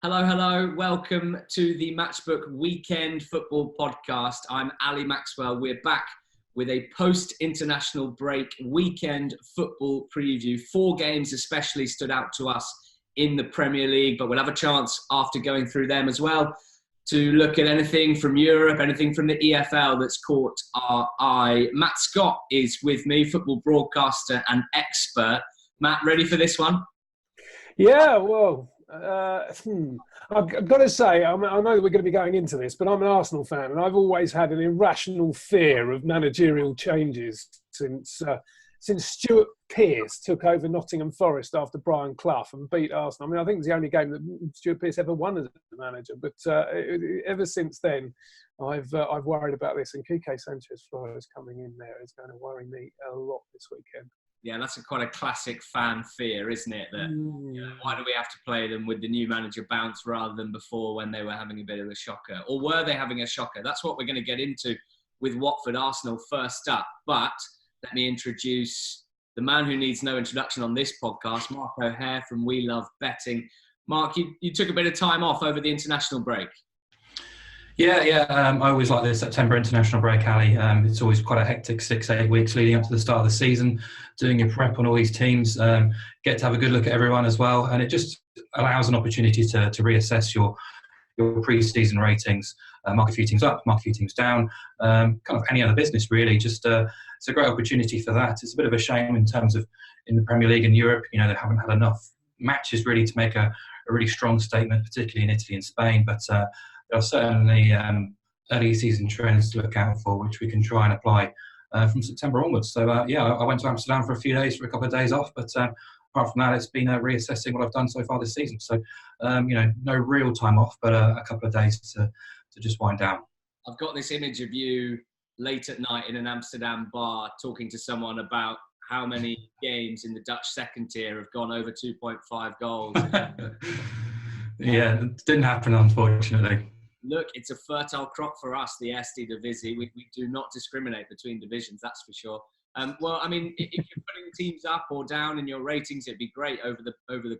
Hello, hello. Welcome to the Matchbook Weekend Football Podcast. I'm Ali Maxwell. We're back with a post-international break weekend football preview. 4 games especially stood out to us in the Premier League, but we'll have a chance after going through them as well to look at anything from Europe, anything from the EFL that's caught our eye. Matt Scott is with me, football broadcaster and expert. Matt, ready for this one? Yeah, well, I've got to say, I know that we're going to be going into this, but I'm an Arsenal fan, and I've always had an irrational fear of managerial changes since Stuart Pearce took over Nottingham Forest after Brian Clough and beat Arsenal. I mean, I think it's the only game that Stuart Pearce ever won as a manager, but ever since then, I've worried about this, and Quique Sanchez-Flores coming in there is going to worry me a lot this weekend. Yeah, that's quite a classic fan fear, isn't it? That why do we have to play them with the new manager bounce rather than before when they were having a bit of a shocker? Or were they having a shocker? That's what we're going to get into with Watford Arsenal first up. But let me introduce the man who needs no introduction on this podcast, Mark O'Hare from We Love Betting. Mark, you took a bit of time off over the international break. Yeah. I always like the September international break, Ali. It's always quite a hectic 6-8 weeks leading up to the start of the season, doing your prep on all these teams, get to have a good look at everyone as well. And it just allows an opportunity to reassess your pre-season ratings, mark a few teams up, mark a few teams down, kind of any other business really. Just it's a great opportunity for that. It's a bit of a shame in terms of in the Premier League in Europe, they haven't had enough matches really to make a really strong statement, particularly in Italy and Spain. But there are certainly early season trends to look out for, which we can try and apply from September onwards. So, I went to Amsterdam for a few days, for a couple of days off. But apart from that, it's been reassessing what I've done so far this season. So, no real time off, but a couple of days to just wind down. I've got this image of you late at night in an Amsterdam bar talking to someone about how many games in the Dutch second tier have gone over 2.5 goals. Yeah, it didn't happen, unfortunately. Look, it's a fertile crop for us, the Eerste Divisie. We do not discriminate between divisions, that's for sure. Well, I mean, if you're putting teams up or down in your ratings, it'd be great over the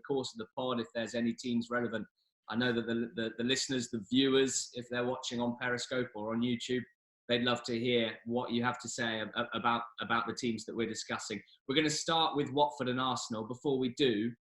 course of the pod if there's any teams relevant. I know that the listeners, the viewers, if they're watching on Periscope or on YouTube, they'd love to hear what you have to say about the teams that we're discussing. We're going to start with Watford and Arsenal. Before we do,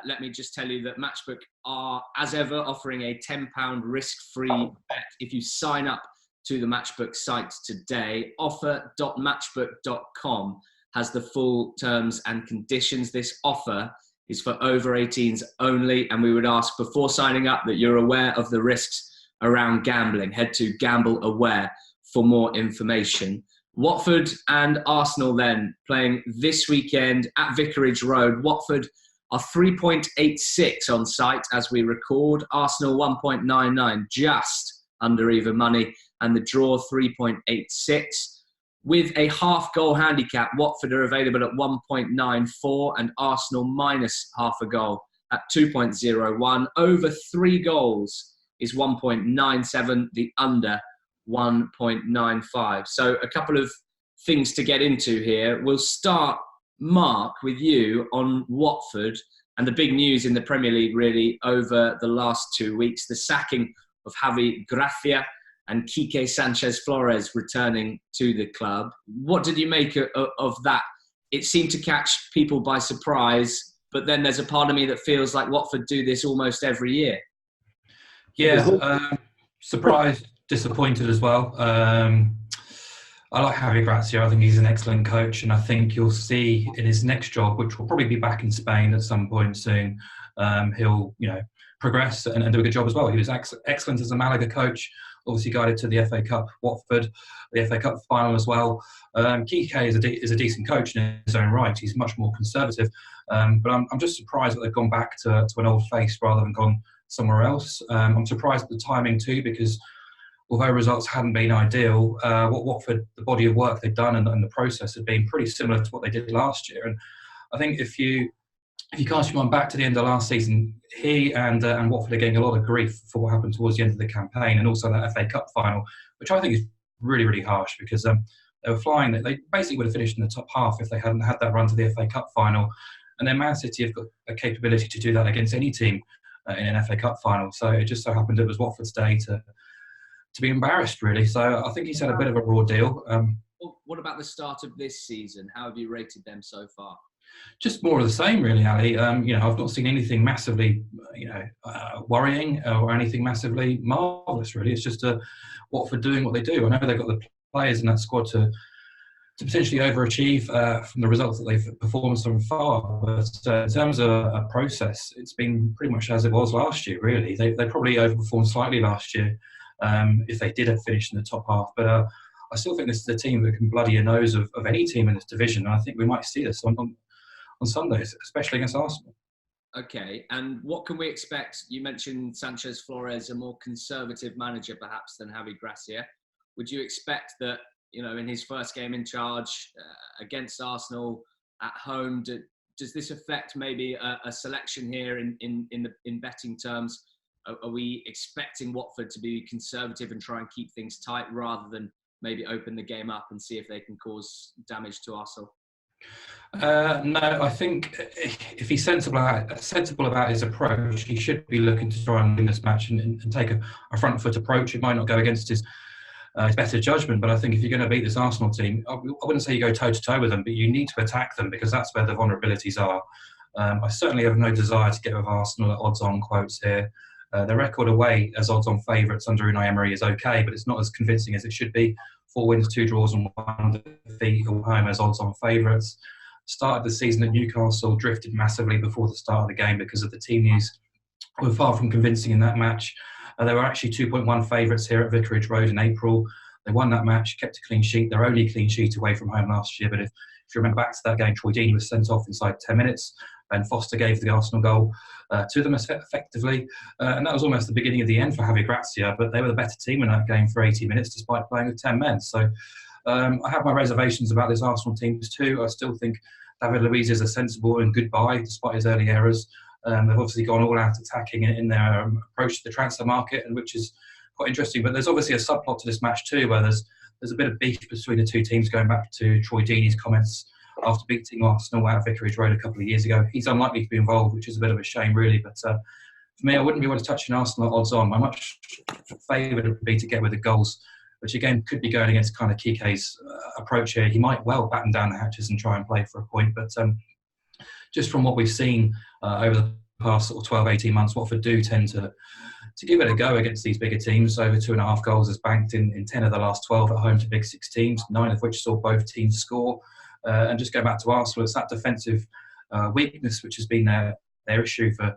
let me just tell you that Matchbook are, as ever, offering a £10 risk-free bet if you sign up to the Matchbook site today. Offer.matchbook.com has the full terms and conditions. This offer is for over 18s only, and we would ask before signing up that you're aware of the risks around gambling. Head to Gamble Aware for more information. Watford and Arsenal then playing this weekend at Vicarage Road. Watford are 3.86 on site as we record. Arsenal 1.99, just under even money, and the draw 3.86. With a half goal handicap, Watford are available at 1.94 and Arsenal minus half a goal at 2.01. Over 3 goals is 1.97, the under 1.95. So a couple of things to get into here. We'll start, Mark, with you on Watford and the big news in the Premier League really over the last 2 weeks, the sacking of Javi Gracia and Quique Sanchez-Flores returning to the club. What did you make of that? It seemed to catch people by surprise, but then there's a part of me that feels like Watford do this almost every year. Yeah, surprised, disappointed as well. I like Javi Gracia. I think he's an excellent coach, and I think you'll see in his next job, which will probably be back in Spain at some point soon, he'll progress and do a good job as well. He was excellent as a Malaga coach, obviously guided to the FA Cup, Watford, the FA Cup final as well. Quique is a decent coach in his own right. He's much more conservative, but I'm just surprised that they've gone back to an old face rather than gone somewhere else. I'm surprised at the timing too, because although results hadn't been ideal, what Watford, the body of work they've done and the process had been pretty similar to what they did last year. And I think if you cast your mind back to the end of last season, he and Watford are getting a lot of grief for what happened towards the end of the campaign, and also that FA Cup final, which I think is really, really harsh, because they were flying. They basically would have finished in the top half if they hadn't had that run to the FA Cup final. And then Man City have got a capability to do that against any team in an FA Cup final. So it just so happened it was Watford's day to be embarrassed, really. So I think he's had a bit of a raw deal. What about the start of this season? How have you rated them so far? Just more of the same, really, Ali. I've not seen anything massively, worrying or anything massively marvellous, really. It's just Watford doing what they do. I know they've got the players in that squad to potentially overachieve from the results that they've performed so far. But in terms of a process, it's been pretty much as it was last year, really. They probably overperformed slightly last year if they did have finished in the top half. But I still think this is a team that can bloody a nose of any team in this division. And I think we might see this on Sundays, especially against Arsenal. Okay, and what can we expect? You mentioned Sanchez Flores, a more conservative manager perhaps than Javi Gracia. Would you expect that, in his first game in charge against Arsenal at home, does this affect maybe a selection here in betting terms? Are we expecting Watford to be conservative and try and keep things tight rather than maybe open the game up and see if they can cause damage to Arsenal? No, I think if he's sensible about his approach, he should be looking to try and win this match and take a front foot approach. It might not go against his better judgment, but I think if you're going to beat this Arsenal team, I wouldn't say you go toe to toe with them, but you need to attack them because that's where the vulnerabilities are. I certainly have no desire to get with Arsenal at odds-on quotes here. Their record away as odds-on favourites under Unai Emery is okay, but it's not as convincing as it should be. 4 wins, 2 draws and 1 defeat all home as odds-on favourites. Started the season at Newcastle, drifted massively before the start of the game because of the team news. Were far from convincing in that match. They were actually 2.1 favourites here at Vicarage Road in April. They won that match, kept a clean sheet. Their only clean sheet away from home last year. But if you remember back to that game, Troy Deeney was sent off inside 10 minutes. Ben Foster gave the Arsenal goal to them effectively. And that was almost the beginning of the end for Javi Gracia. But they were the better team in that game for 80 minutes despite playing with 10 men. So I have my reservations about this Arsenal team too. I still think David Luiz is a sensible and good buy despite his early errors. They've obviously gone all out attacking in their approach to the transfer market, and which is quite interesting. But there's obviously a subplot to this match too, where there's a bit of beef between the two teams, going back to Troy Deeney's comments after beating Arsenal at Vicarage Road a couple of years ago. He's unlikely to be involved, which is a bit of a shame, really. But for me, I wouldn't be able to touch an Arsenal at odds on. My much favourite would be to get with the goals, which again could be going against kind of Kike's approach here. He might well batten down the hatches and try and play for a point, but just from what we've seen over the past sort of 12, 18 months, Watford do tend to give it a go against these bigger teams. Over 2.5 goals is banked in 10 of the last 12 at home to big 6 teams, 9 of which saw both teams score. And just go back to Arsenal, it's that defensive weakness which has been their issue for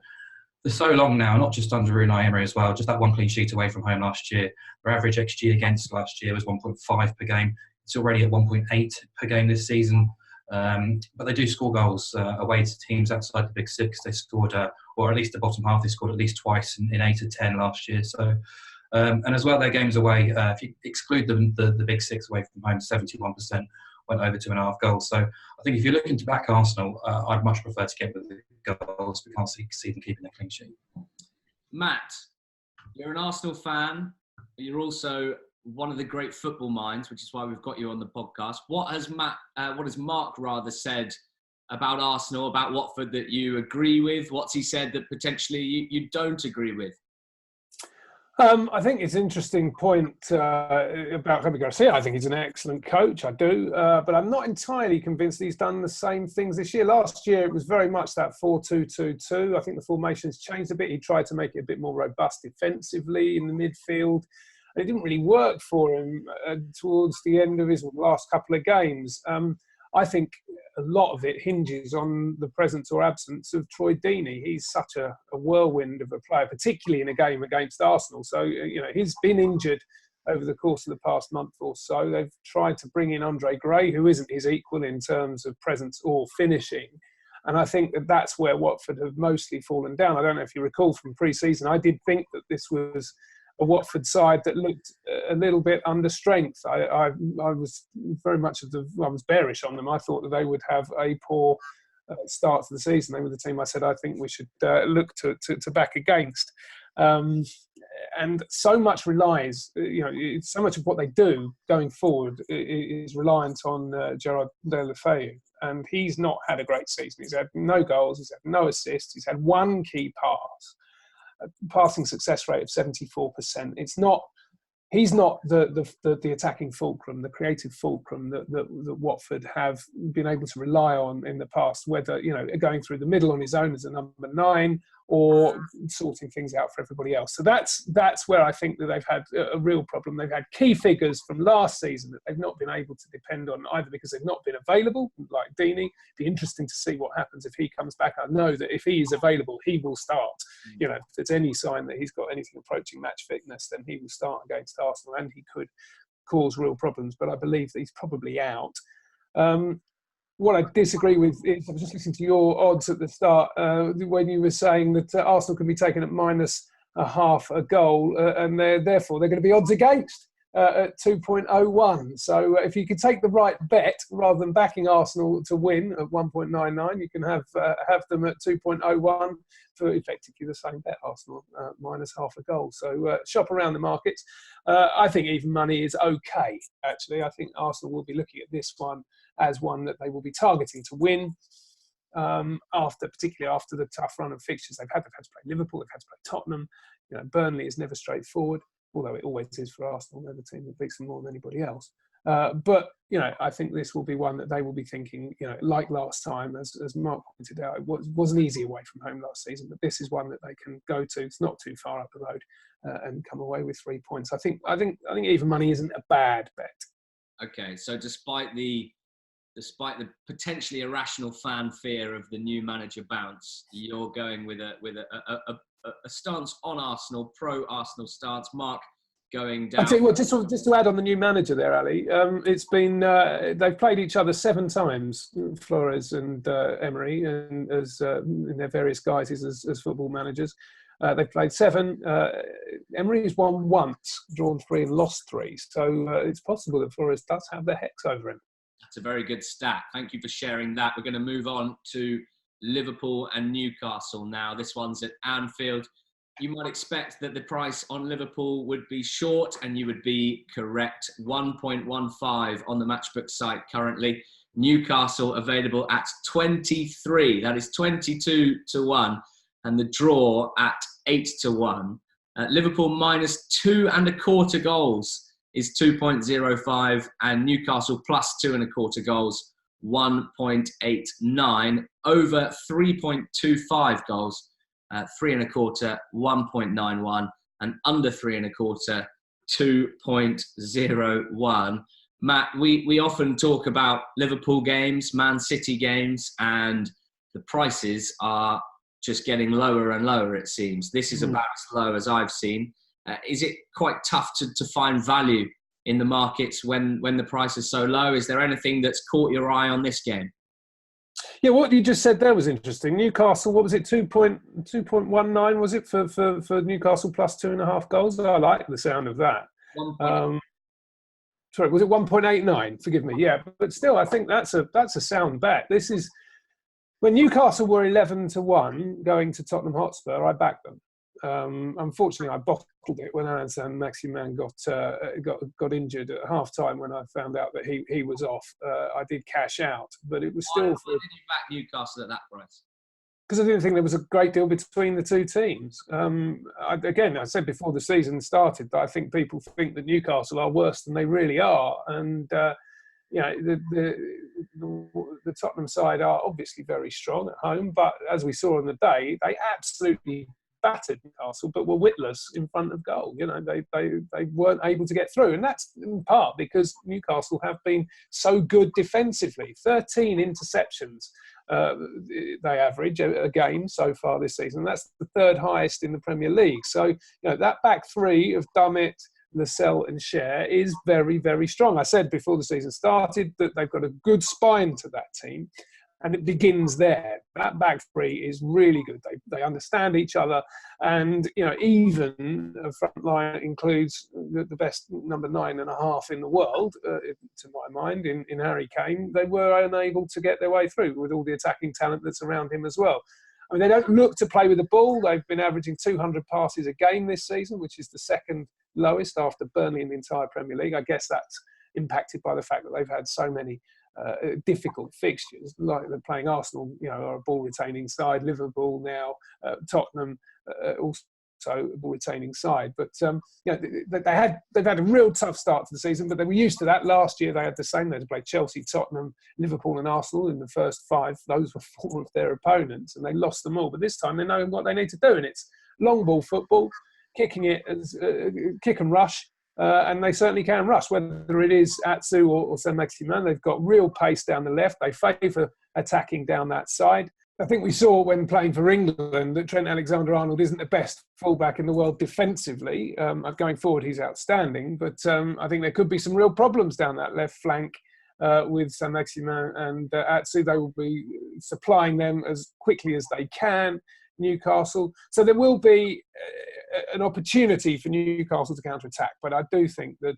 so long now, not just under Unai Emery as well. Just that 1 clean sheet away from home last year. Their average XG against last year was 1.5 per game. It's already at 1.8 per game this season. But they do score goals away to teams outside the big 6. They scored, or at least the bottom half, they scored at least twice in 8 of 10 last year. So, and as well, their games away, if you exclude the big 6 away from home, 71% went over 2.5 goals. So I think if you're looking to back Arsenal, I'd much prefer to get with the goals. We can't see them keeping their clean sheet. Matt, you're an Arsenal fan. You're also one of the great football minds, which is why we've got you on the podcast. What has Mark rather said about Arsenal, about Watford that you agree with? What's he said that potentially you don't agree with? I think it's an interesting point about Javi Gracia. I think he's an excellent coach. I do. But I'm not entirely convinced he's done the same things this year. Last year, it was very much that 4-2-2-2. I think the formation's changed a bit. He tried to make it a bit more robust defensively in the midfield. It didn't really work for him towards the end of his last couple of games. I think a lot of it hinges on the presence or absence of Troy Deeney. He's such a whirlwind of a player, particularly in a game against Arsenal. So, he's been injured over the course of the past month or so. They've tried to bring in Andre Gray, who isn't his equal in terms of presence or finishing. And I think that's where Watford have mostly fallen down. I don't know if you recall from pre-season, I did think that this was a Watford side that looked a little bit under strength. I was very much I was bearish on them. I thought that they would have a poor start to the season. They were the team I said I think we should look to back against. And so much relies, so much of what they do going forward is reliant on Gerard Deulofeu. And he's not had a great season. He's had no goals, he's had no assists, he's had 1 key pass. a passing success rate of 74%. He's not the attacking fulcrum, the creative fulcrum that Watford have been able to rely on in the past, whether, going through the middle on his own as a number 9 or sorting things out for everybody else. So that's where I think that they've had a real problem. They've had key figures from last season that they've not been able to depend on, either because they've not been available, like Deeney. It'd be interesting to see what happens if he comes back. I know that if he is available, he will start. If there's any sign that he's got anything approaching match fitness, then he will start against Arsenal, and he could cause real problems. But I believe that he's probably out. What I disagree with is, I was just listening to your odds at the start when you were saying that Arsenal can be taken at -0.5 a goal, and therefore they're going to be odds against at 2.01. So if you could take the right bet rather than backing Arsenal to win at 1.99, you can have them at 2.01 for effectively the same bet, Arsenal -0.5 a goal. So shop around the markets. I think even money is okay, actually. I think Arsenal will be looking at this one as one that they will be targeting to win, particularly after the tough run of fixtures they've had. They've had to play Liverpool, they've had to play Tottenham. Burnley is never straightforward, although it always is for Arsenal. They're the team that beats them more than anybody else. But I think this will be one that they will be thinking, like last time, as Mark pointed out, it wasn't easy away from home last season, but this is one that they can go to. It's not too far up the road, and come away with 3 points. I think even money isn't a bad bet. Okay, so despite the potentially irrational fanfare of the new manager bounce, you're going with a stance on Arsenal, pro-Arsenal stance. Mark, going down. I'll tell you what, just to add on the new manager there, Ali, it's been they've played each other 7 times, Flores and Emery, and as in their various guises as football managers. They've played 7. Emery has won once, drawn 3 and lost 3. So it's possible that Flores does have the hex over him. That's a very good stat. Thank you for sharing that. We're going to move on to Liverpool and Newcastle now. This one's at Anfield. You might expect that the price on Liverpool would be short, and you would be correct. 1.15 on the Matchbook site currently. Newcastle available at 23. That is 22 to 1. And the draw at 8 to 1. Liverpool -2.25 goals is 2.05, and Newcastle +2.25 goals, 1.89. Over 3.25 goals, 3.25, 1.91, and under 3.25, 2.01. Matt, we often talk about Liverpool games, Man City games, and the prices are just getting lower and lower, it seems. This is about as low as I've seen. Is it quite tough to find value in the markets when the price is so low? Is there anything that's caught your eye on this game? Yeah, what you just said there was interesting. Newcastle, what was it, 2.19 was it for Newcastle +2.5 goals? I like the sound of that. Sorry, was it 1.89? Forgive me. Yeah, but still, I think that's a sound bet. This is when Newcastle were 11 to 1 going to Tottenham Hotspur. I backed them. Unfortunately, I bottled it when Alassane Maximin got injured at half time. When I found out that he was off, I did cash out, but it was still. Why did you back Newcastle at that price? Because I didn't think there was a great deal between the two teams. I said before the season started that I think people think that Newcastle are worse than they really are, and the Tottenham side are obviously very strong at home, but as we saw on the day, they absolutely battered Newcastle, but were witless in front of goal. They weren't able to get through, and that's in part because Newcastle have been so good defensively. 13 interceptions they average a game so far this season. That's the 3rd highest in the Premier League. So that back 3 of Dummett, Lascelles and Cher is very, very strong. I said before the season started that they've got a good spine to that team, and it begins there. That back 3 is really good. They understand each other, and even a front line includes the best number 9.5 in the world, to my mind, in Harry Kane. They were unable to get their way through with all the attacking talent that's around him as well. I mean, they don't look to play with the ball. They've been averaging 200 passes a game this season, which is the 2nd lowest after Burnley in the entire Premier League. I guess that's impacted by the fact that they've had so many difficult fixtures, like they're playing Arsenal, are a ball-retaining side. Liverpool now, Tottenham, also also a ball-retaining side. But they've had a real tough start to the season, but they were used to that. Last year they had the same. They had to play Chelsea, Tottenham, Liverpool and Arsenal in the first 5. Those were 4 of their opponents, and they lost them all. But this time they know what they need to do, and it's long ball football, kicking it as kick and rush. And they certainly can rush, whether it is Atsu or Saint-Maximin. They've got real pace down the left. They favour attacking down that side. I think we saw when playing for England that Trent Alexander-Arnold isn't the best fullback in the world defensively. Going forward, he's outstanding. But I think there could be some real problems down that left flank with Saint-Maximin and Atsu. They will be supplying them as quickly as they can, Newcastle. So there will be an opportunity for Newcastle to counter-attack, but I do think that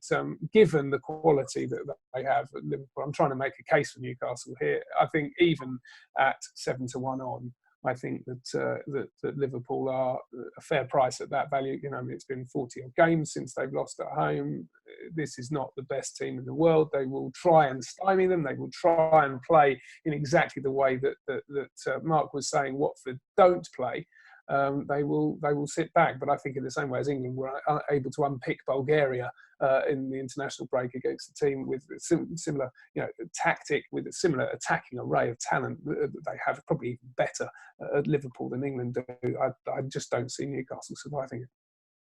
given the quality that they have at Liverpool, I'm trying to make a case for Newcastle here. I think even at 7-1 on, I think that Liverpool are a fair price at that value. You know, it's been 40 odd games since they've lost at home. This is not the best team in the world. They will try and stymie them. They will try and play in exactly the way that Mark was saying Watford don't play. They will sit back, but I think in the same way as England were able to unpick Bulgaria in the international break against a team with similar, tactic, with a similar attacking array of talent, they have probably even better at Liverpool than England do. I just don't see Newcastle surviving it.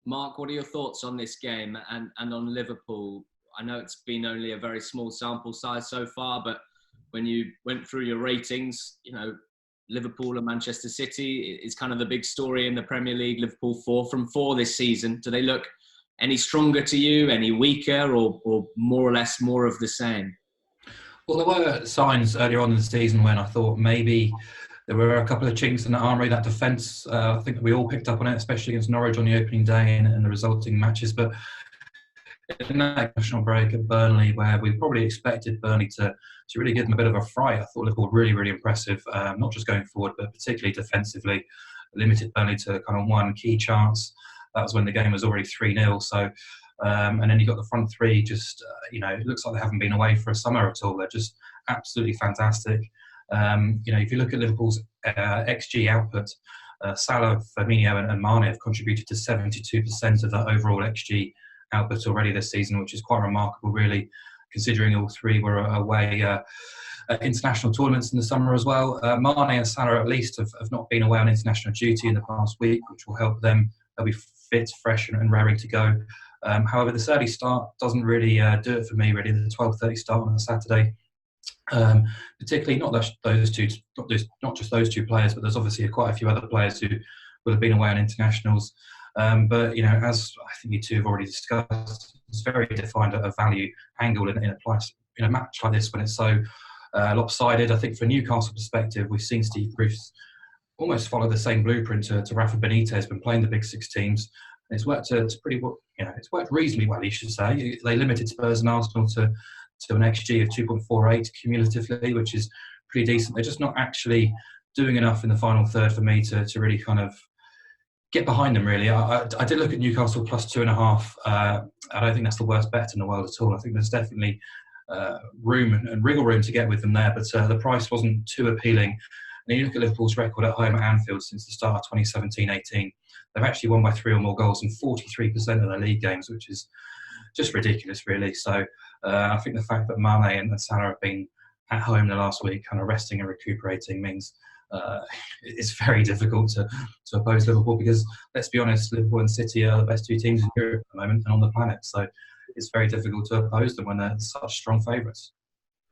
Mark, what are your thoughts on this game and on Liverpool? I know it's been only a very small sample size so far, but when you went through your ratings, Liverpool and Manchester City is kind of the big story in the Premier League. Liverpool 4 from 4 this season. Do they look any stronger to you, any weaker, or more or less more of the same? Well, there were signs earlier on in the season when I thought maybe there were a couple of chinks in the armoury. That defence, I think we all picked up on it, especially against Norwich on the opening day and the resulting matches. But in that national break at Burnley, where we probably expected Burnley to really give them a bit of a fright, I thought Liverpool were really, really impressive, not just going forward, but particularly defensively. Limited Burnley to kind of one key chance. That was when the game was already 3-0. So, and then you got the front three. Just it looks like they haven't been away for a summer at all. They're just absolutely fantastic. If you look at Liverpool's XG output, Salah, Firmino, and Mane have contributed to 72% of that overall XG output already this season, which is quite remarkable, really, considering all 3 were away international tournaments in the summer as well. Mane and Salah at least have not been away on international duty in the past week, which will help them. They'll be fit, fresh and raring to go. However, this early start doesn't really do it for me, really. The 12:30 start on a Saturday, particularly not just those 2 players, but there's obviously quite a few other players who will have been away on internationals. But as I think you two have already discussed, it's very defined a value angle in a match like this when it's so lopsided. I think from a Newcastle perspective, we've seen Steve Bruce almost follow the same blueprint to Rafa Benitez when playing the big 6 teams. And it's worked it's worked reasonably well, you should say. They limited Spurs and Arsenal to an XG of 2.48 cumulatively, which is pretty decent. They're just not actually doing enough in the final third for me to really kind of get behind them, really. I did look at Newcastle plus 2.5. I don't think that's the worst bet in the world at all. I think there's definitely room and wriggle room to get with them there, but the price wasn't too appealing. And you look at Liverpool's record at home at Anfield since the start of 2017-18, they've actually won by 3 or more goals in 43% of their league games, which is just ridiculous, really. So I think the fact that Mane and Salah have been at home the last week, kind of resting and recuperating, means it's very difficult to oppose Liverpool, because let's be honest, Liverpool and City are the best 2 teams in Europe at the moment and on the planet. So it's very difficult to oppose them when they're such strong favourites.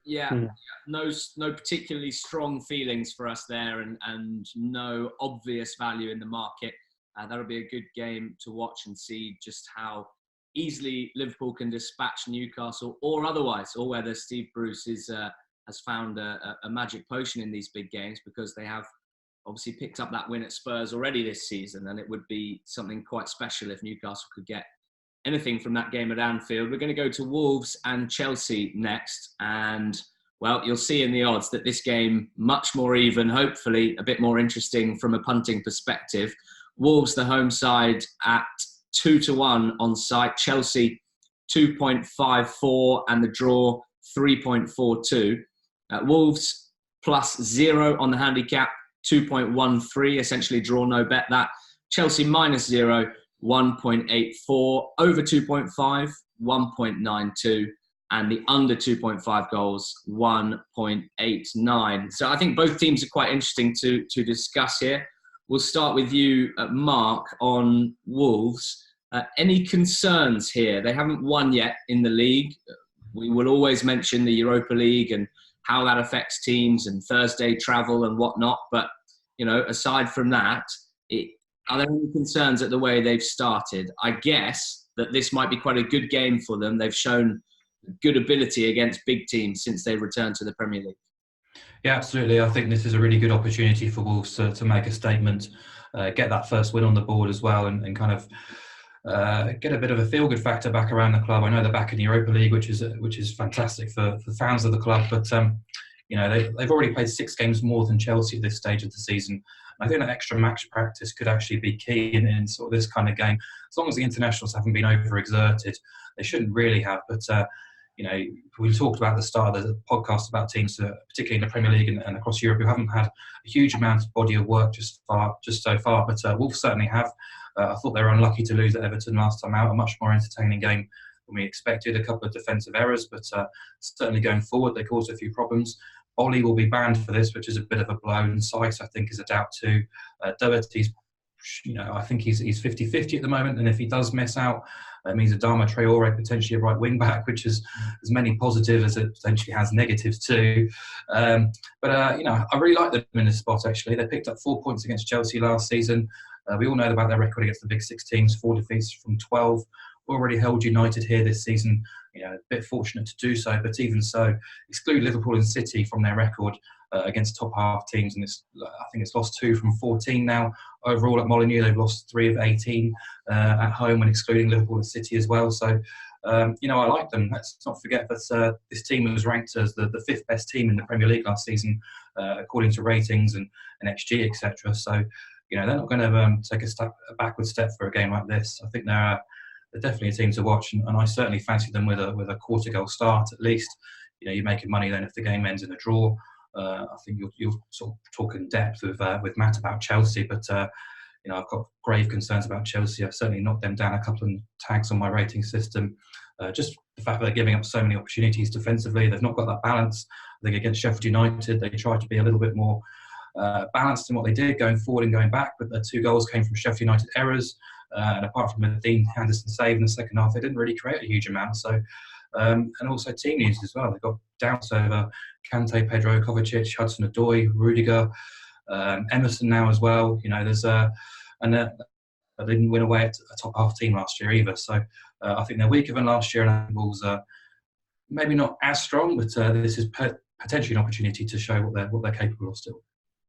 Yeah, no particularly strong feelings for us there, and no obvious value in the market. That'll be a good game to watch and see just how easily Liverpool can dispatch Newcastle or otherwise, or whether Steve Bruce has found a magic potion in these big games, because they have obviously picked up that win at Spurs already this season, and it would be something quite special if Newcastle could get anything from that game at Anfield. We're going to go to Wolves and Chelsea next, and well, you'll see in the odds that this game much more even, hopefully a bit more interesting from a punting perspective. Wolves, the home side, at 2-1 on site. Chelsea 2.54 and the draw 3.42. Wolves plus 0 on the handicap, 2.13, essentially draw no bet that. Chelsea -0, 1.84. Over 2.5, 1.92. And the under 2.5 goals, 1.89. So I think both teams are quite interesting to discuss here. We'll start with you, Mark, on Wolves. Any concerns here? They haven't won yet in the league. We will always mention the Europa League and how that affects teams and Thursday travel and whatnot. But, aside from that, are there any concerns at the way they've started? I guess that this might be quite a good game for them. They've shown good ability against big teams since they returned to the Premier League. Yeah, absolutely. I think this is a really good opportunity for Wolves to make a statement, get that first win on the board as well, and kind of get a bit of a feel-good factor back around the club. I know they're back in the Europa League, which is fantastic for fans of the club. But they've already played 6 games more than Chelsea at this stage of the season. I think that extra match practice could actually be key in sort of this kind of game. As long as the internationals haven't been overexerted, they shouldn't really have. But we talked about at the start of the podcast about teams, particularly in the Premier League and across Europe, who haven't had a huge amount of body of work just so far. But Wolves certainly have. I thought they were unlucky to lose at Everton last time out. A much more entertaining game than we expected. A couple of defensive errors, but certainly going forward, they caused a few problems. Ollie will be banned for this, which is a bit of a blow. And Sykes, I think, is a doubt too. Doherty's, I think he's 50-50 at the moment. And if he does miss out, it means Adama Traore potentially a right wing back, which is as many positives as it potentially has negatives too. I really like them in this spot, actually. They picked up 4 points against Chelsea last season. We all know about their record against the big 6 teams, 4 defeats from 12. Already held United here this season. A bit fortunate to do so, but even so, exclude Liverpool and City from their record against top half teams, and I think it's lost 2 from 14 now. Overall at Molineux, they've lost 3 of 18 at home when excluding Liverpool and City as well. So, I like them. Let's not forget that this team was ranked as the 5th best team in the Premier League last season, according to ratings and XG, etc. So, they're not going to take a backward step for a game like this. I think they're definitely a team to watch, and I certainly fancy them with a quarter goal start at least. You're making money then if the game ends in a draw. I think you'll sort of talk in depth with Matt about Chelsea, but I've got grave concerns about Chelsea. I've certainly knocked them down a couple of tags on my rating system. Just the fact that they're giving up so many opportunities defensively, they've not got that balance. I think against Sheffield United, they tried to be a little bit more balanced in what they did, going forward and going back, but their 2 goals came from Sheffield United errors. And apart from a Dean Henderson save in the second half, they didn't really create a huge amount. So, and also team news as well. They've got doubts over Kante, Pedro, Kovacic, Hudson-Odoi, Rudiger, Emerson now as well. They didn't win away at a top half team last year either. So I think they're weaker than last year, and I think Wolves are maybe not as strong, but this is potentially an opportunity to show what they're capable of still.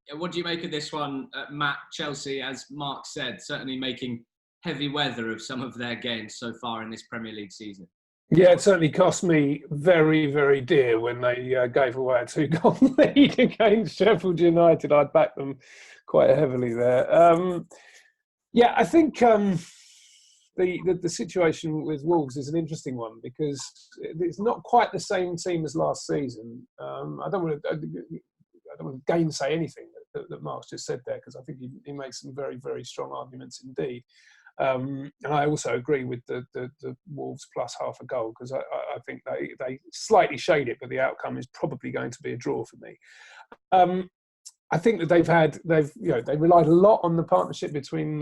Yeah, what do you make of this one, Matt? Chelsea, as Mark said, certainly making heavy weather of some of their games so far in this Premier League season. Yeah, it certainly cost me very, very dear when they gave away a 2-goal lead against Sheffield United. I'd backed them quite heavily there. I think the situation with Wolves is an interesting one because it's not quite the same team as last season. I don't want to gainsay anything that Mark's just said there because I think he makes some very, very strong arguments indeed. And I also agree with the Wolves plus half a goal because I think they slightly shade it, but the outcome is probably going to be a draw for me. I think that they relied a lot on the partnership between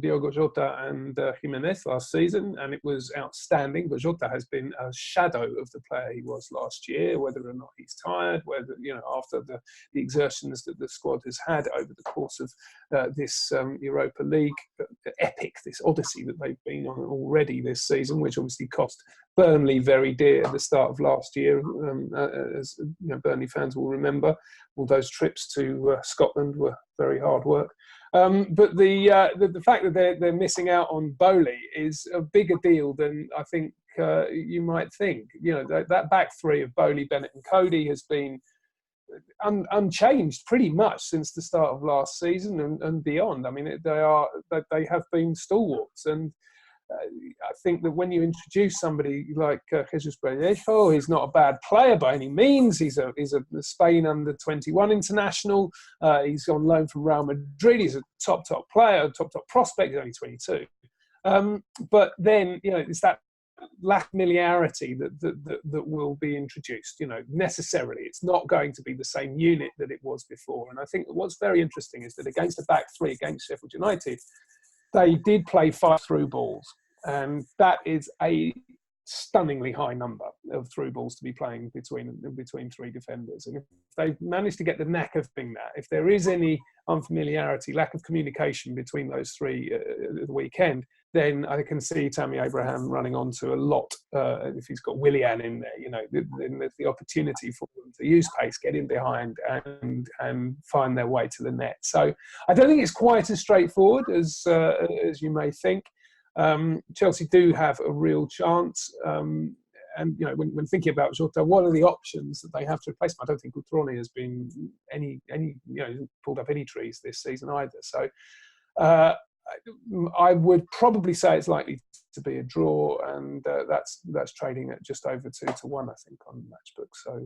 Diogo Jota and Jimenez last season, and it was outstanding. But Jota has been a shadow of the player he was last year, whether or not he's tired, whether after the exertions that the squad has had over the course of this Europa League epic, this odyssey that they've been on already this season, which obviously cost Burnley very dear at the start of last year, as Burnley fans will remember. All those trips to Scotland were very hard work. But the fact that they're missing out on Bowley is a bigger deal than I think you might think. That back three of Bowley, Bennett and Cody has been unchanged pretty much since the start of last season and beyond. I mean, they have been stalwarts, and I think that when you introduce somebody like Jesus Bermejo, he's not a bad player by any means. He's a Spain under-21 international. He's on loan from Real Madrid. He's a top player, top prospect. He's only 22. But then, it's that lack of familiarity that will be introduced. Necessarily, it's not going to be the same unit that it was before. And I think what's very interesting is that against the back three, against Sheffield United, they did play 5 through balls, and that is a stunningly high number of through balls to be playing between 3 defenders. And if they manage to get the knack of doing that, if there is any unfamiliarity, lack of communication between those 3 at the weekend, then I can see Tammy Abraham running onto a lot. If he's got Willian in there, then there's the opportunity for them to use pace, get in behind, and find their way to the net. So I don't think it's quite as straightforward as you may think. Chelsea do have a real chance. And when thinking about Jota, what are the options that they have to replace him? I don't think Cutrone has been pulled up any trees this season either. So I would probably say it's likely to be a draw, and that's trading at just over 2-1, I think, on Matchbook. So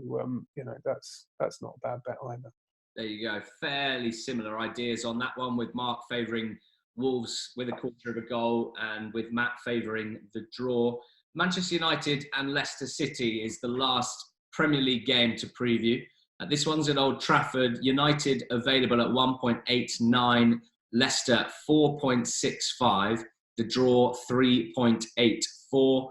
that's not a bad bet either. There you go. Fairly similar ideas on that one, with Mark favouring Wolves with a quarter of a goal and with Matt favouring the draw. Manchester United and Leicester City is the last Premier League game to preview. This one's at Old Trafford. United available at 1.89, Leicester 4.65, the draw 3.84.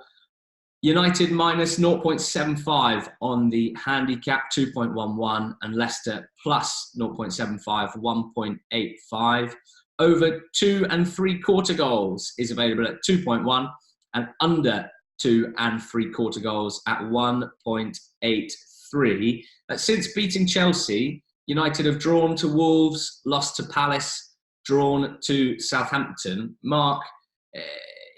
United minus 0.75 on the handicap, 2.11, and Leicester plus 0.75, 1.85. Over 2 3/4 goals is available at 2.1, and under 2 3/4 goals at 1.83. Since beating Chelsea, United have drawn to Wolves, lost to Palace, drawn to Southampton. Mark,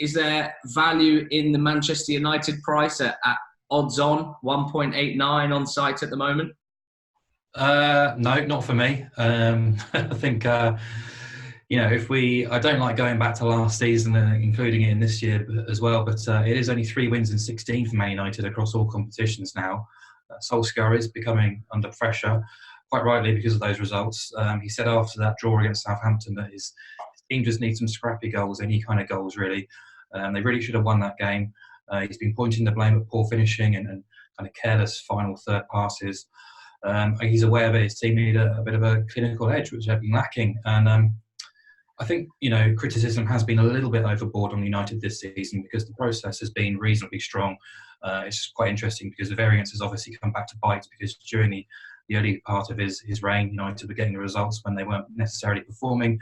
is there value in the Manchester United price at odds on 1.89 on site at the moment? No, not for me. I think, I don't like going back to last season and including it in this year as well, but it is only 3 wins in 16 for Man United across all competitions now. Solskjaer is becoming under pressure, quite rightly, because of those results. He said after that draw against Southampton that his team just needs some scrappy goals, any kind of goals really. They really should have won that game. He's been pointing the blame at poor finishing and kind of careless final third passes. He's aware that his team need a bit of a clinical edge, which they've been lacking. And I think, criticism has been a little bit overboard on United this season because the process has been reasonably strong. It's just quite interesting because the variance has obviously come back to bite, because during the early part of his reign, United were getting the results when they weren't necessarily performing.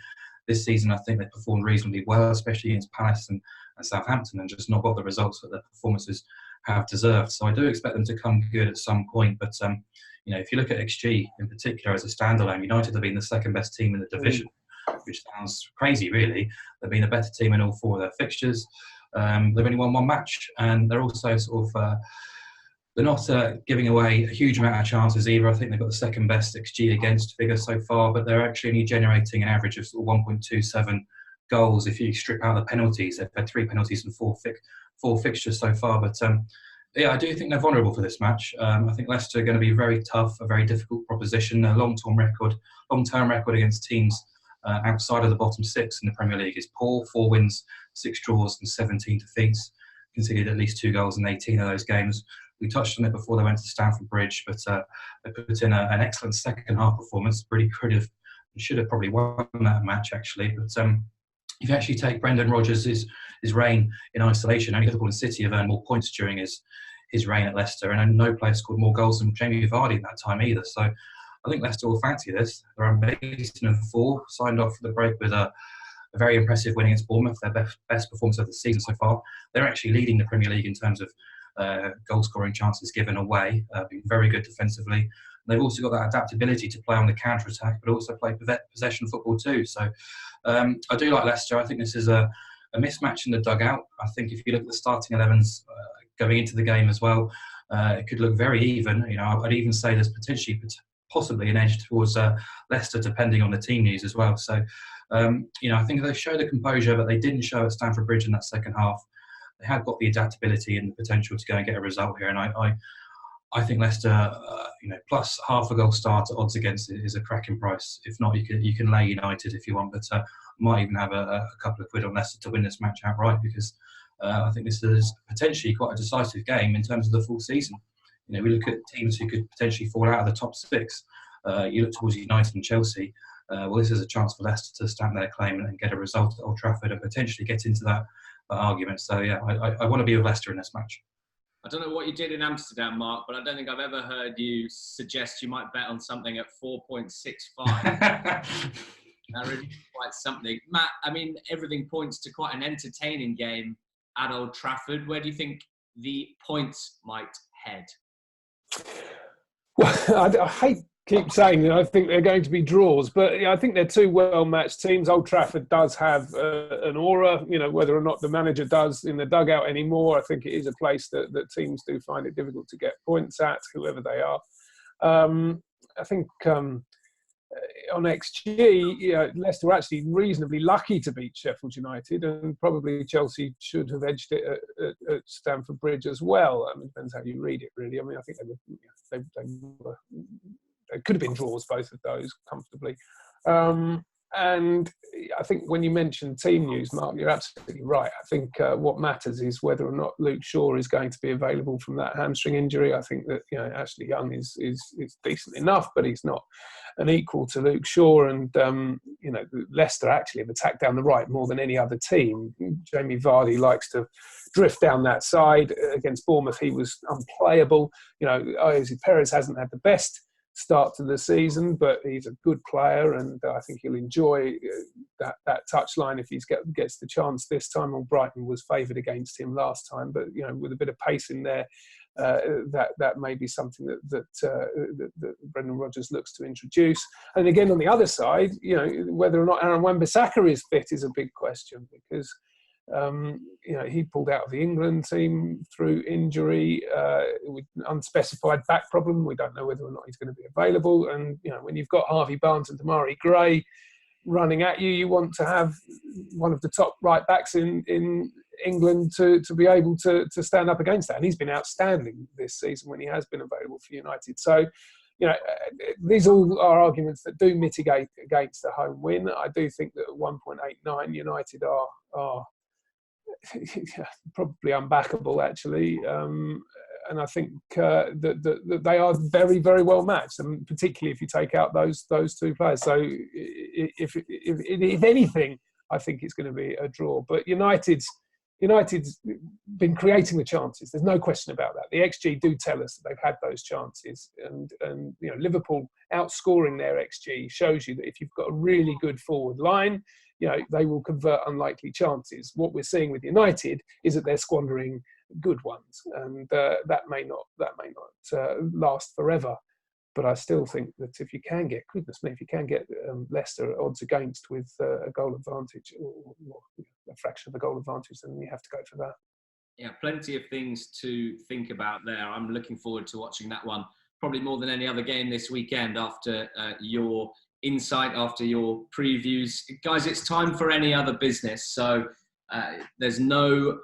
This season, I think they performed reasonably well, especially against Palace and Southampton, and just not got the results that their performances have deserved. So I do expect them to come good at some point. But, if you look at XG in particular as a standalone, United have been the second best team in the division, which sounds crazy, really. They've been a better team in all 4 of their fixtures. They've only won 1 match, and they're also sort of they're not giving away a huge amount of chances either. I think they've got the second best XG against figure so far, but they're actually only generating an average of sort of 1.27 goals if you strip out the penalties. They've had 3 penalties in 4 fixtures so far. But I do think they're vulnerable for this match. I think Leicester are going to be very tough, a very difficult proposition. A long-term record against teams outside of the bottom 6 in the Premier League is poor. 4 wins, 6 draws, and 17 defeats. Conceded at least 2 goals in 18 of those games. We touched on it before they went to Stamford Bridge, but they put in an excellent second half performance. Really should have probably won that match, actually. But if you actually take Brendan Rodgers' reign in isolation, only Liverpool and City have earned more points during his reign at Leicester, and no player scored more goals than Jamie Vardy at that time either. So I think Leicester will fancy this. They're unbeaten of 4, signed off for the break with a very impressive win against Bournemouth, their best performance of the season so far. They're actually leading the Premier League in terms of goal-scoring chances given away, being very good defensively. And they've also got that adaptability to play on the counter-attack, but also play possession football too. So I do like Leicester. I think this is a mismatch in the dugout. I think if you look at the starting 11s going into the game as well, it could look very even. I'd even say there's possibly an edge towards Leicester, depending on the team news as well. So, I think they showed the composure, but they didn't show at Stamford Bridge in that second half. They had got the adaptability and the potential to go and get a result here, and I think Leicester, plus half a goal start at odds against it is a cracking price. If not, you can lay United if you want, but might even have a couple of quid on Leicester to win this match outright, because I think this is potentially quite a decisive game in terms of the full season. We look at teams who could potentially fall out of the top six. You look towards United and Chelsea. Well, this is a chance for Leicester to stamp their claim and get a result at Old Trafford and potentially get into that argument. So yeah, I want to be with Leicester in this match. I don't know what you did in Amsterdam, Mark, but I don't think I've ever heard you suggest you might bet on something at 4.65. That really is quite something. Matt, I mean, everything points to quite an entertaining game at Old Trafford. Where do you think the points might head? Well, I keep saying that I think they're going to be draws, but I think they're two well-matched teams. Old Trafford does have an aura, whether or not the manager does in the dugout anymore. I think it is a place that teams do find it difficult to get points at, whoever they are. I think on XG, Leicester were actually reasonably lucky to beat Sheffield United, and probably Chelsea should have edged it at Stamford Bridge as well. I mean, it depends how you read it, really. I mean, I think they could have been draws, both of those, comfortably. And I think when you mentioned team news, Mark, you're absolutely right. I think what matters is whether or not Luke Shaw is going to be available from that hamstring injury. I think that Ashley Young is decent enough, but he's not an equal to Luke Shaw. And Leicester actually have attacked down the right more than any other team. Jamie Vardy likes to drift down that side. Against Bournemouth, he was unplayable. Jose Perez hasn't had the best start to the season, but he's a good player, and I think he'll enjoy that touchline if he gets the chance this time. Well, Brighton was favoured against him last time, but with a bit of pace in there, that may be something that Brendan Rodgers looks to introduce. And again, on the other side, whether or not Aaron Wan-Bissaka is fit is a big question, because he pulled out of the England team through injury with unspecified back problem. We don't know whether or not he's going to be available. And when you've got Harvey Barnes and Damari Gray running at you, you want to have one of the top right backs in England to be able to stand up against that. And he's been outstanding this season when he has been available for United. So these all are arguments that do mitigate against a home win. I do think that at 1.89 United are probably unbackable, actually, and I think that they are very, very well matched, and particularly if you take out those two players. So, if anything, I think it's going to be a draw. But United's been creating the chances. There's no question about that. The XG do tell us that they've had those chances, and Liverpool outscoring their XG shows you that if you've got a really good forward line, they will convert unlikely chances. What we're seeing with United is that they're squandering good ones, and that may not last forever. But I still think that if you can get Leicester at odds against with a goal advantage or a fraction of a goal advantage, then you have to go for that. Yeah, plenty of things to think about there. I'm looking forward to watching that one, probably more than any other game this weekend after your insight, after your previews. Guys, it's time for any other business. So there's no,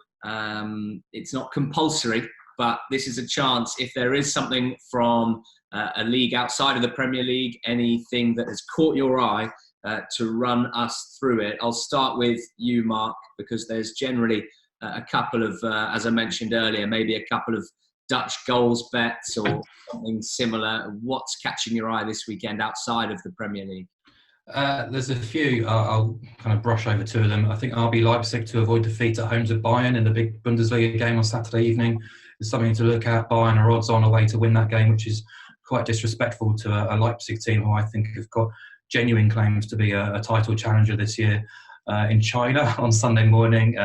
it's not compulsory, but this is a chance. If there is something from a league outside of the Premier League, anything that has caught your eye, to run us through it. I'll start with you, Mark, because there's generally a couple of, as I mentioned earlier, maybe a couple of Dutch goals bets or something similar. What's catching your eye this weekend outside of the Premier League? There's a few. I'll kind of brush over two of them. I think RB Leipzig to avoid defeat at home to Bayern in the big Bundesliga game on Saturday evening is something to look at. Bayern are odds on away to win that game, which is quite disrespectful to a Leipzig team who I think have got genuine claims to be a title challenger this year. In China on Sunday morning,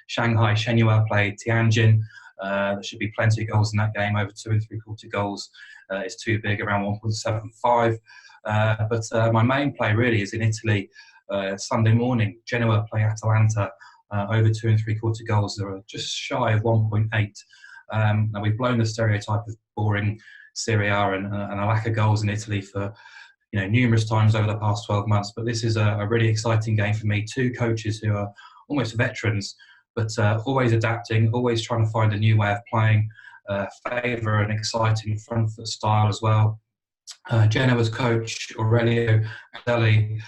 Shanghai Shenhua play Tianjin. There should be plenty of goals in that game, over 2 3/4 goals. It's too big, around 1.75. But my main play really is in Italy. Sunday morning, Genoa play Atalanta, over 2 3/4 goals. They're just shy of 1.8. Now we've blown the stereotype of boring Serie A and a lack of goals in Italy for numerous times over the past 12 months. But this is a really exciting game for me. Two coaches who are almost veterans, but always adapting, always trying to find a new way of playing, favour an exciting front foot style as well. Genoa's coach Aurelio Adelli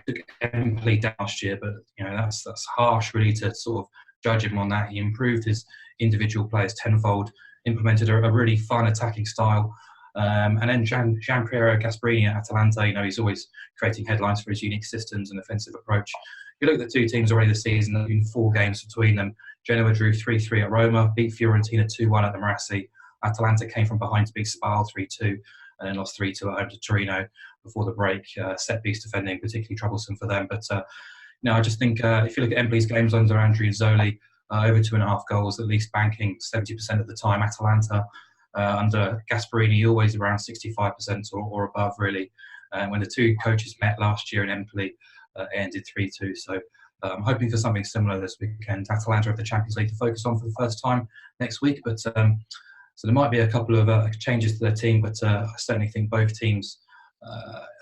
took Empoli down last year, but that's harsh really to sort of judge him on that. He improved his individual players tenfold, implemented a really fun attacking style. And then Gianpiero Gasperini at Atalanta, he's always creating headlines for his unique systems and offensive approach. If you look at the two teams already this season, there have been 4 games between them. Genoa drew 3-3 at Roma, beat Fiorentina 2-1 at the Marassi. Atalanta came from behind to beat Spal 3-2, and then lost 3-2 at home to Torino before the break. Set-piece defending particularly troublesome for them. But I just think if you look at Empoli's games under Andrea Zoli, over 2.5 goals, at least banking 70% of the time. Atalanta under Gasperini, always around 65% or above, really. When the two coaches met last year in Empoli, it ended 3-2. So I'm hoping for something similar this weekend. Atalanta have the Champions League to focus on for the first time next week. But so there might be a couple of changes to their team, but I certainly think both teams'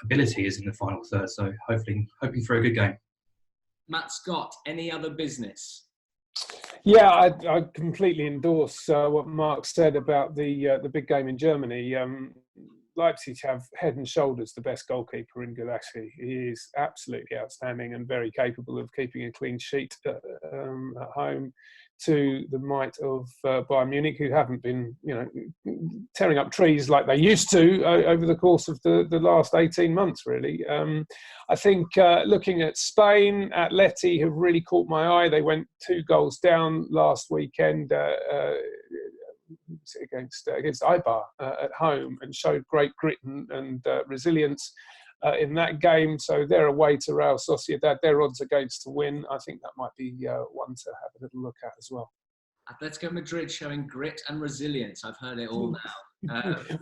ability is in the final third. So hoping for a good game. Matt Scott, any other business? Yeah, I completely endorse what Mark said about the big game in Germany. Leipzig have head and shoulders the best goalkeeper in Gulaschi. He is absolutely outstanding and very capable of keeping a clean sheet at home, to the might of Bayern Munich, who haven't been, tearing up trees like they used to over the course of the last 18 months, really. I think looking at Spain, Atleti have really caught my eye. They went 2 goals down last weekend against Eibar at home, and showed great grit and resilience in that game. So they're away to Real Sociedad. Their odds against to win. I think that might be one to have a little look at as well. Atletico Madrid showing grit and resilience. I've heard it all now.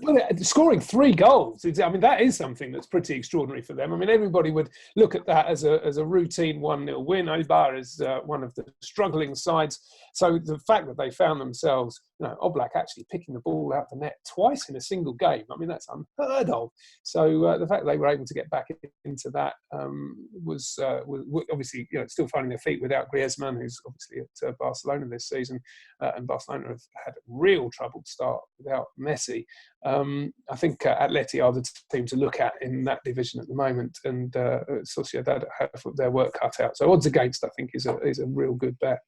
Well, scoring 3 goals. That is something that's pretty extraordinary for them. Everybody would look at that as a routine 1-0 win. Eibar is one of the struggling sides. So the fact that they found themselves, Oblak actually picking the ball out the net twice in a single game, that's unheard of. So the fact that they were able to get back into that was obviously, still finding their feet without Griezmann, who's obviously at Barcelona this season, and Barcelona have had a real troubled start without Messi. I think Atleti are the team to look at in that division at the moment, and Sociedad have their work cut out. So odds against, I think, is a real good bet.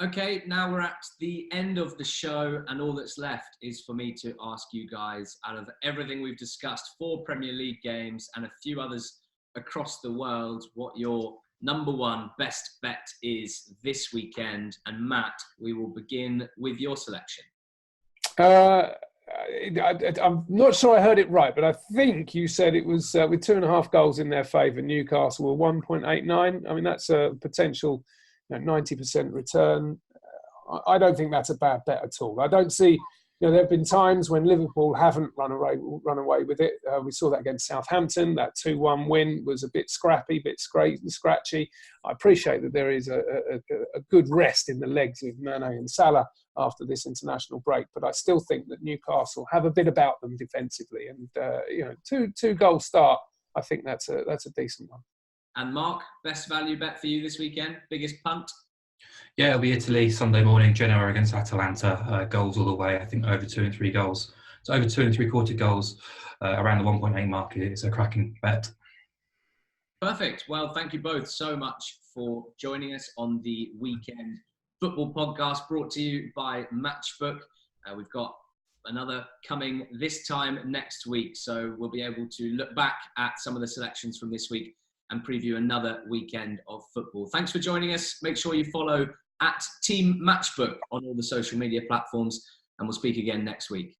Okay, now we're at the end of the show, and all that's left is for me to ask you guys, out of everything we've discussed, 4 Premier League games and a few others across the world, what your number one best bet is this weekend. And Matt, we will begin with your selection. I'm not sure I heard it right, but I think you said it was with 2.5 goals in their favour. Newcastle were 1.89. That's a potential 90% return. I don't think that's a bad bet at all. I don't see. There have been times when Liverpool haven't run away with it. We saw that against Southampton. That 2-1 win was a bit scrappy, a bit scratchy. I appreciate that there is a good rest in the legs of Mane and Salah after this international break, but I still think that Newcastle have a bit about them defensively, and 2-goal start. I think that's a decent one. And Mark, best value bet for you this weekend? Biggest punt? Yeah, it'll be Italy Sunday morning. Genoa against Atalanta. Goals all the way. I think over 2 and 3 goals. So over 2 3/4 goals, around the 1.8 mark. It's a cracking bet. Perfect. Well, thank you both so much for joining us on the Weekend Football Podcast, brought to you by Matchbook. We've got another coming this time next week, so we'll be able to look back at some of the selections from this week and preview another weekend of football. Thanks for joining us. Make sure you follow at Team Matchbook on all the social media platforms, and we'll speak again next week.